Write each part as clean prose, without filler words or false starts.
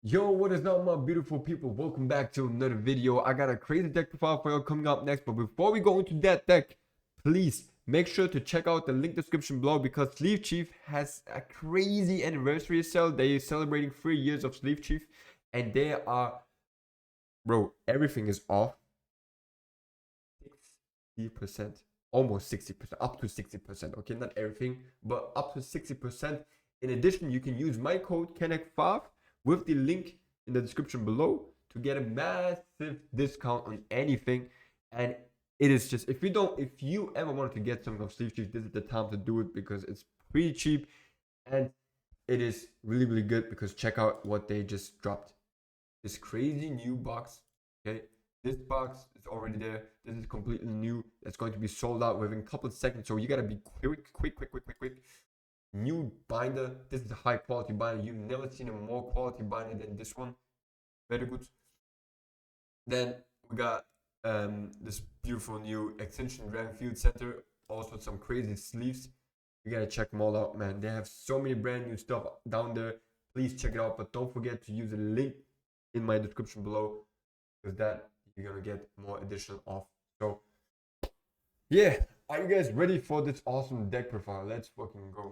Yo, what is up, my beautiful people? Welcome back to another video. I got a crazy deck profile for you coming up next, but before we go into that deck, please make sure to check out the link description below because Sleeve Chief has a crazy anniversary sale. They are celebrating 3 years of Sleeve Chief, and they are, bro, everything is off 60%, almost 60%, up to 60%. Okay, not everything, but up to 60%. In addition, you can use my code Connect5 with the link in the description below to get a massive discount on anything. And it is just, if you ever wanted to get something of Sleeve Chief, this is the time to do it because it's pretty cheap and it is really, really good. Because check out what they just dropped, this crazy new box. Okay, this box is already there. This is completely new. It's going to be sold out within a couple of seconds, so you gotta be quick. New binder. This is a high quality binder. You've never seen a more quality binder than this one. Very good. Then we got this beautiful new extension Grand Field Center. Also some crazy sleeves. You gotta check them all out, man. They have so many brand new stuff down there. Please check it out, but don't forget to use the link in my description below, because that you're gonna get more additional off. So yeah, are you guys ready for this awesome deck profile? Let's fucking go.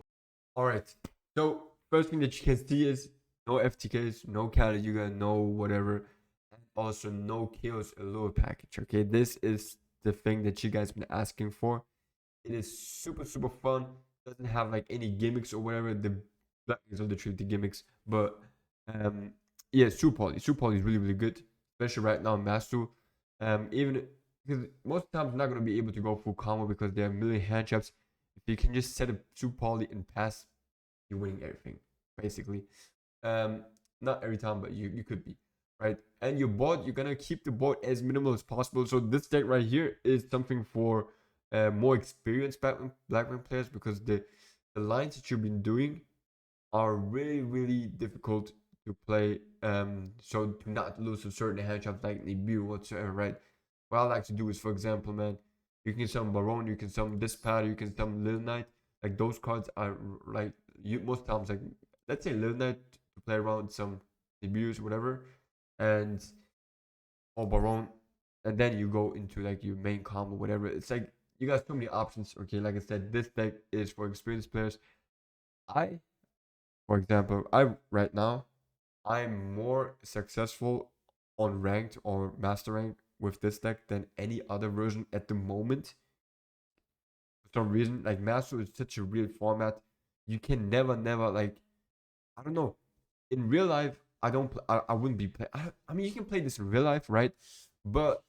All right. So first thing that you can see is no FTKs, no Cali Yuga, no whatever, and also no Chaos Allure package. Okay, this is the thing that you guys been asking for. It is super fun. Doesn't have like any gimmicks or whatever. The Blackwings of the tree, the gimmicks, but yeah, Super Poly is really good, especially right now in Master. Even because most times not gonna be able to go full combo because there are a million hand traps. If you can just set a Super Poly and pass, you're winning everything basically. Um, Not every time, but you could be right. And your board, you're gonna keep the board as minimal as possible. So this deck right here is something for more experienced Blackwing players, because the lines that you've been doing are really difficult to play. So to not lose a certain hand traps like Nibiru whatsoever, right? What I like to do is, for example, man, you can summon Baron, you can summon Dispatcher, you can summon Little Knight. Like those cards are like you most times, like let's say Little Knight to play around some Nibiru's whatever, and or Baron, and then you go into like your main combo whatever. It's like you got so many options. Okay, like I said, this deck is for experienced players. I For example, I right now I'm more successful on ranked or master rank with this deck than any other version at the moment. For some reason, like master is such a weird format. You can never like, I don't know. In real life, I don't. I wouldn't be play. I mean, you can play this in real life, right? But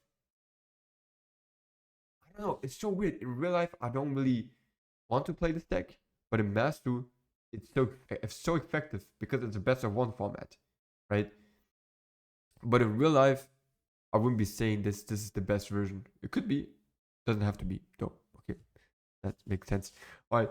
I don't know. It's so weird. In real life, I don't really want to play this deck, but in master, it's so effective because it's a best of one format, right? But in real life, I wouldn't be saying this is the best version. It could be, doesn't have to be though. Okay, that makes sense. All right,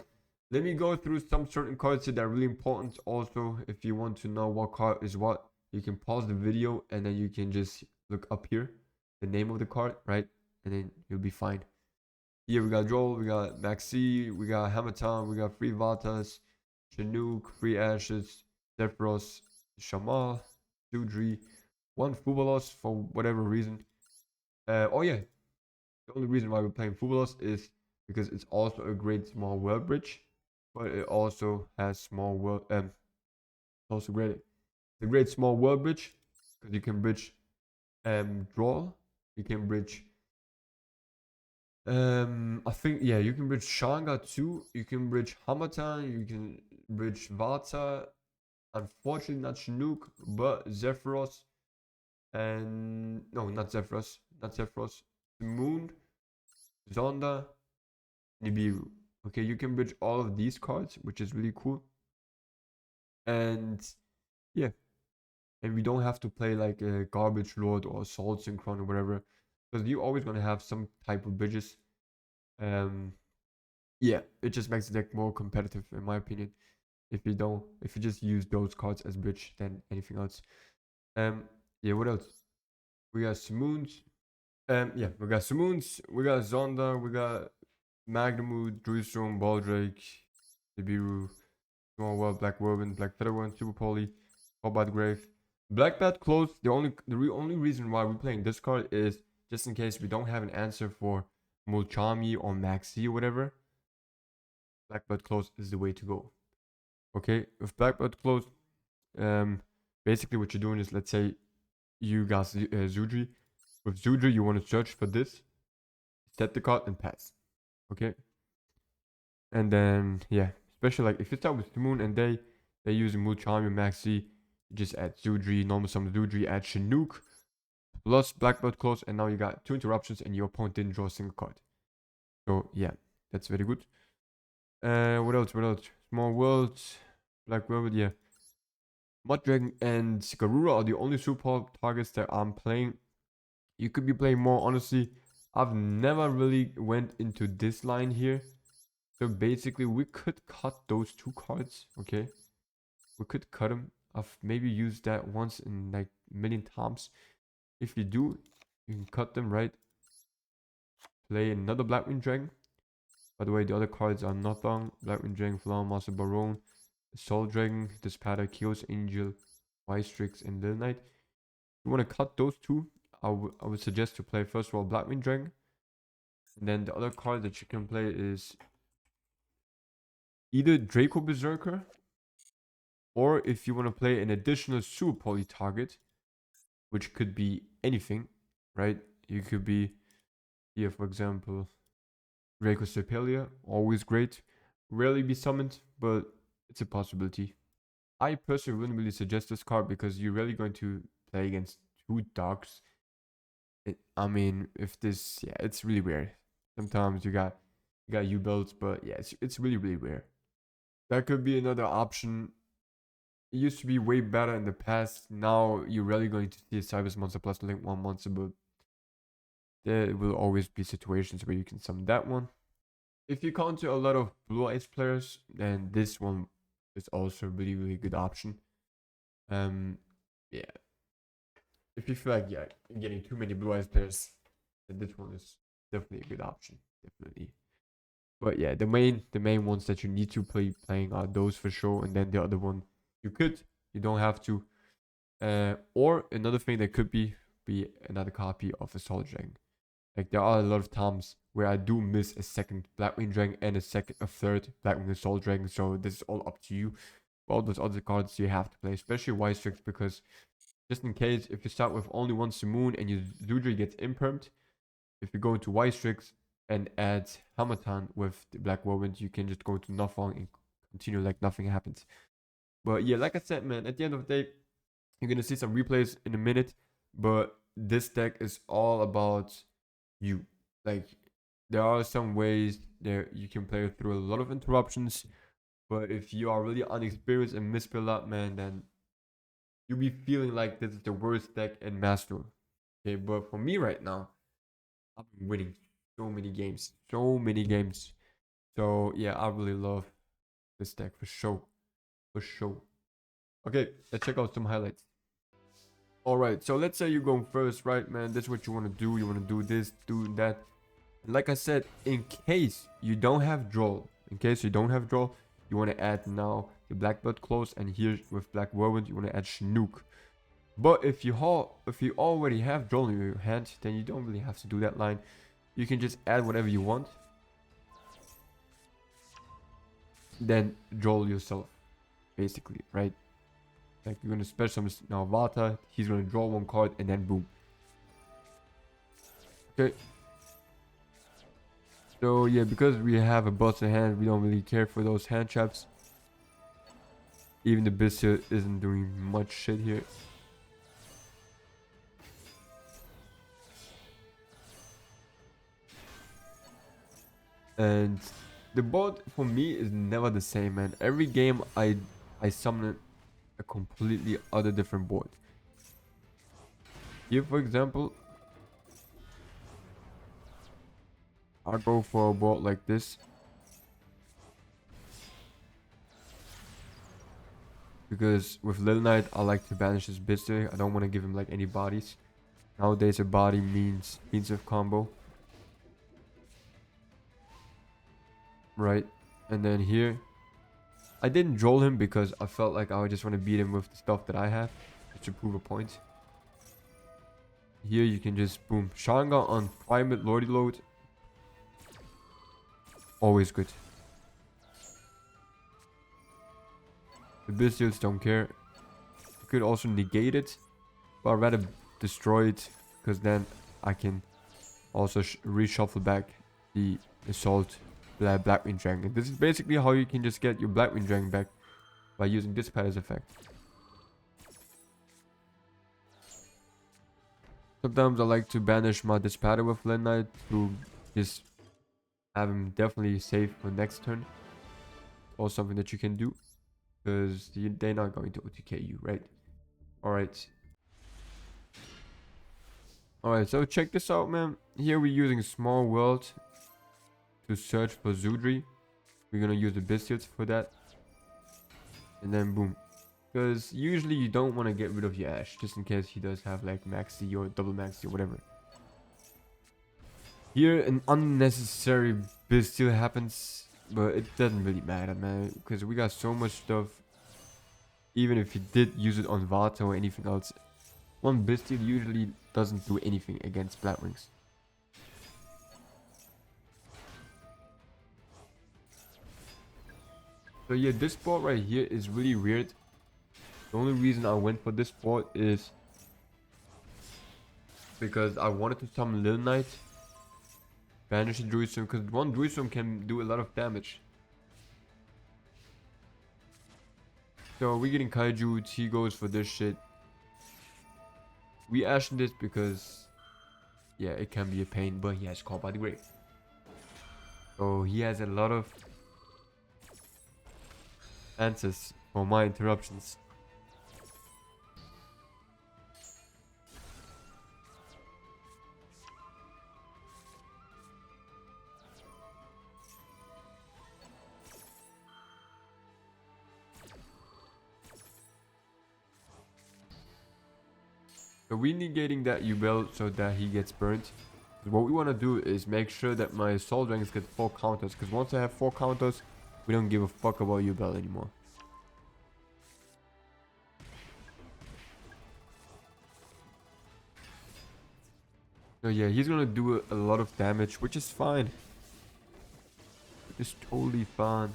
let me go through some certain cards that are really important. Also, if you want to know what card is what, you can pause the video and then you can just look up here, the name of the card, right? And then you'll be fine. Here we got Joel, we got Maxi, we got Hamatan, we got Free Vatas, Chinook, Free Ashes, Zephyros, Shamal, Sudri, one Fubalos for whatever reason. Oh yeah, the only reason why we're playing Fubalos is because it's also a great small world bridge, but it also has small world also great. It's a great small world bridge because you can bridge draw, you can bridge I think, yeah, you can bridge Shanga too. You can bridge Hamatan. You can bridge Vata. Unfortunately, not Chinook, but Zephyros. And no, not Zephyros. Not Zephyros. Moon, Zonda, Nibiru. Okay, you can bridge all of these cards, which is really cool. And yeah, and we don't have to play like a Garbage Lord or Soul Synchron or whatever, because you're always gonna have some type of bridges. Um, Yeah, it just makes the deck more competitive in my opinion. If you just use those cards as bridge than anything else. Um, yeah, what else? We got Simoons. Yeah, we got Simoons, we got Zonda, we got Magnamud, Druistrom, Baldrake, Nibiru, Small World, Black Woven, Black Feather One, Super Poly, Call by the Grave. Black Bat Close, only reason why we're playing this card is just in case we don't have an answer for Mulchami or Maxi or whatever. Black Bat Close is the way to go. Okay, with Black Bat Close, basically what you're doing is, let's say you got Zudri. With Zudri, you want to search for this, set the card, and pass. Okay, and then yeah, especially like if you start with Moon and they're using Mulchami, Maxi, you just add Zudri, normal summon Zudri, add Chinook, plus Black Belt Close, and now you got 2 interruptions and your opponent didn't draw a single card. So yeah, that's very good. What else? What else? Small World, Black Velvet, yeah. Mud Dragon and Garura are the only super targets that I'm playing. You could be playing more, honestly. I've never really went into this line here. So basically, we could cut those 2 cards, okay? We could cut them. I've maybe used that once in like a million times. If you do, you can cut them, right? Play another Blackwing Dragon. By the way, the other cards are not wrong. Blackwing Dragon, Flower Master, Baron, Soul Dragon, Dispada, Chaos Angel, Strix, and Little Knight. If you want to cut those 2, I would suggest to play first of all Blackwing Dragon. And then the other card that you can play is either Draco Berserker, or if you want to play an additional super poly target, which could be anything, right? You could be here, for example, Draco Serpelia, always great. Rarely be summoned, but it's a possibility. I personally wouldn't really suggest this card because you're really going to play against 2 dogs. I mean, if this, yeah, it's really weird. Sometimes you got U-builds, but yeah, it's really, really weird. That could be another option. It used to be way better in the past. Now you're really going to see a Cybers monster plus Link 1 monster, but there will always be situations where you can summon that one. If you counter a lot of Blue Eyes players, then this one is also a really, really good option. Yeah. If you feel like, yeah, you're getting too many Blue Eyes players, then this one is definitely a good option. Definitely. But yeah, the main ones that you need to playing are those for sure, and then the other one you don't have to. Or another thing that could be another copy of a Soul Dragon. Like there are a lot of times where I do miss a second Blackwing Dragon and a third Blackwing Soul Dragon. So this is all up to you. All those other cards you have to play, especially Strix, because just in case if you start with only one Simoon and your Zudri gets impermed, if you go into Strix and add Hamatan with the Black Whirlwind, you can just go to Nothong and continue like nothing happens. But yeah, like I said, man, at the end of the day, you're gonna see some replays in a minute, but this deck is all about you. Like there are some ways there you can play through a lot of interruptions, but if you are really unexperienced and misspell up, man, then you'll be feeling like this is the worst deck in Master. Okay, but for me right now, I'm winning so many games. So yeah, I really love this deck for sure. For sure. Okay, let's check out some highlights. Alright, so let's say you're going first, right, man? This is what you want to do. You want to do this, do that. And like I said, in case you don't have draw, you want to add now the Black Belt Close, and here with Black Whirlwind, you want to add Chinook. But if you already have draw in your hand, then you don't really have to do that line. You can just add whatever you want. Then draw yourself, basically, right? Like you're gonna special summon now Vata, he's gonna draw 1 card and then boom. Okay. So yeah, because we have a boss in hand, we don't really care for those hand traps. Even the Biscuit isn't doing much shit here. And the board for me is never the same, man. Every game I summon a completely other different board. Here, for example, I'll go for a board like this. Because with Little Knight, I like to banish his Bister. I don't want to give him like any bodies. Nowadays, a body means of combo. Right. And then here, I didn't droll him because I felt like I would just want to beat him with the stuff that I have. just to prove a point. Here you can just boom Shanga on private Lordy load. Always good. The Bestials don't care. You could also negate it, but I'd rather destroy it because then I can also reshuffle back the Assault Blackwing Dragon. This is basically how you can just get your Blackwing Dragon back by using this pad as effect. Sometimes I like to banish my Dispatter with Land Knight to just have him definitely safe for next turn. Or something that you can do. Because they're not going to OTK you, right? Alright. Alright, so check this out, man. Here we're using a small world to search for Zudri. We're gonna use the Bestials for that. And then boom. Because usually you don't want to get rid of your Ash, just in case he does have like Maxi or double Maxi or whatever. Here an unnecessary Bestial happens, but it doesn't really matter, man, because we got so much stuff. Even if you did use it on Vata or anything else, one Bestial usually doesn't do anything against Blackwings. So yeah, this board right here is really weird. The only reason I went for this board is because I wanted to summon Lil Knight, banish the Druidstorm, because one Druidstorm can do a lot of damage. So we're getting Kaiju, he goes for this shit. We ashen this because, yeah, it can be a pain, but he has Call by the Grave. So he has a lot of answers for my interruptions. So we negating that Ubel so that he gets burnt. What we want to do is make sure that my Soul Dragons get 4 counters. Because once I have 4 counters, we don't give a fuck about Ubel anymore. So yeah, he's gonna do a lot of damage, which is fine. It's totally fine.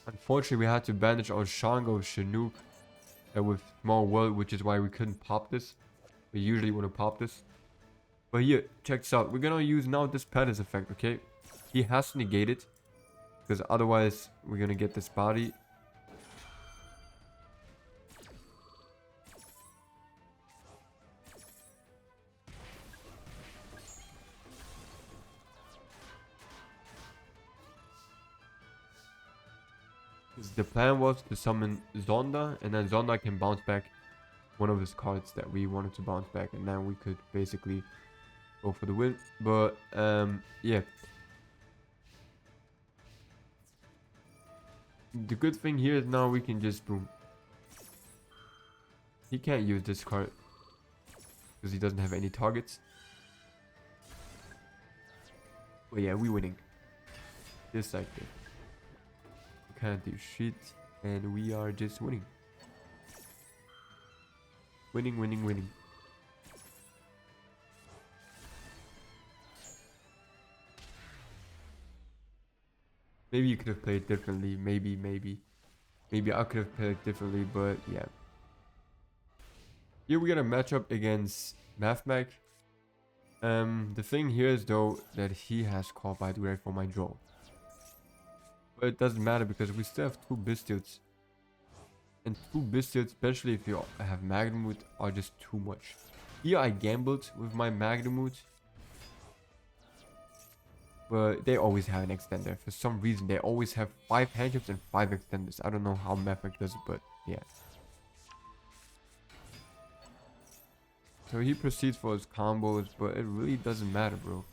Unfortunately, we had to banish our Shango Chinook with small world, which is why we couldn't pop this. We usually want to pop this. But here, check this out. We're gonna use now this Pettis effect, okay? He has to negate it, because otherwise we're gonna get this body. The plan was to summon Zonda, and then Zonda can bounce back one of his cards that we wanted to bounce back, and then we could basically go for the win. But yeah, the good thing here is now we can just boom. He can't use this card because he doesn't have any targets. But yeah, we winning. Just like that. Can't do shit, and we are just winning. Winning, winning, winning. Maybe you could have played differently. Maybe I could have played differently, but yeah. Here we got a matchup against Mathmag. The thing here is though that he has Call by the Grave for my draw. But it doesn't matter because we still have 2 Bestials. And 2 Bestials, especially if you have Magnumut, are just too much. Here I gambled with my Magnumut. But they always have an extender. For some reason, they always have 5 handships and 5 extenders. I don't know how Mathmag does it, but yeah. So he proceeds for his combos, but it really doesn't matter, bro.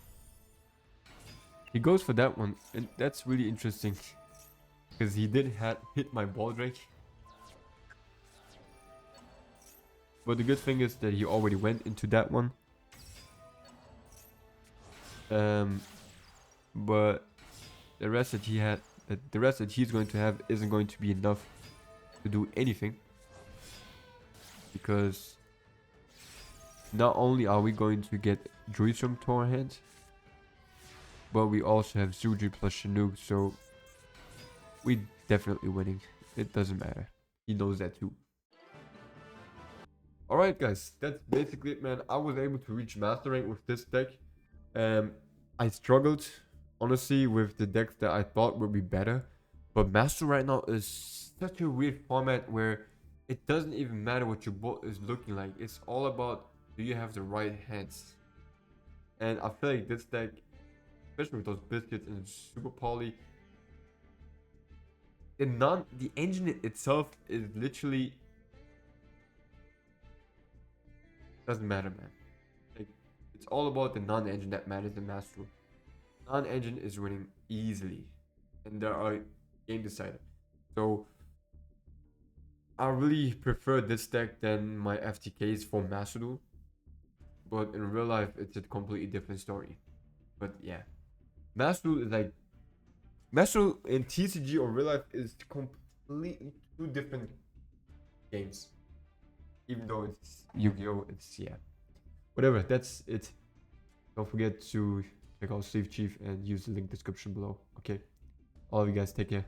He goes for that one, and that's really interesting. Because he did hit my ball drake. But the good thing is that he already went into that one. But the rest that the rest that he's going to have isn't going to be enough to do anything. because not only are we going to get Druidstrom to our hands, but we also have Zuji plus Chinook, so we definitely winning. It doesn't matter. He knows that too. Alright guys, that's basically it, man. I was able to reach Master Rank with this deck. I struggled, honestly, with the decks that I thought would be better. But Master right now is such a weird format where it doesn't even matter what your board is looking like. It's all about, do you have the right hands? And I feel like this deck, especially with those biscuits and super poly, the engine itself is literally doesn't matter, man. Like, it's all about the non-engine that matters in Master. Non-engine is winning easily, and there are game decider. So I really prefer this deck than my FTKs for Master Duel. But in real life, it's a completely different story. But yeah, Master Duel is like Master Duel in TCG or real life is completely two different games. Even though it's Yu-Gi-Oh, it's yeah. Whatever, that's it. Don't forget to check out Steve Chief and use the link description below. Okay. All of you guys take care.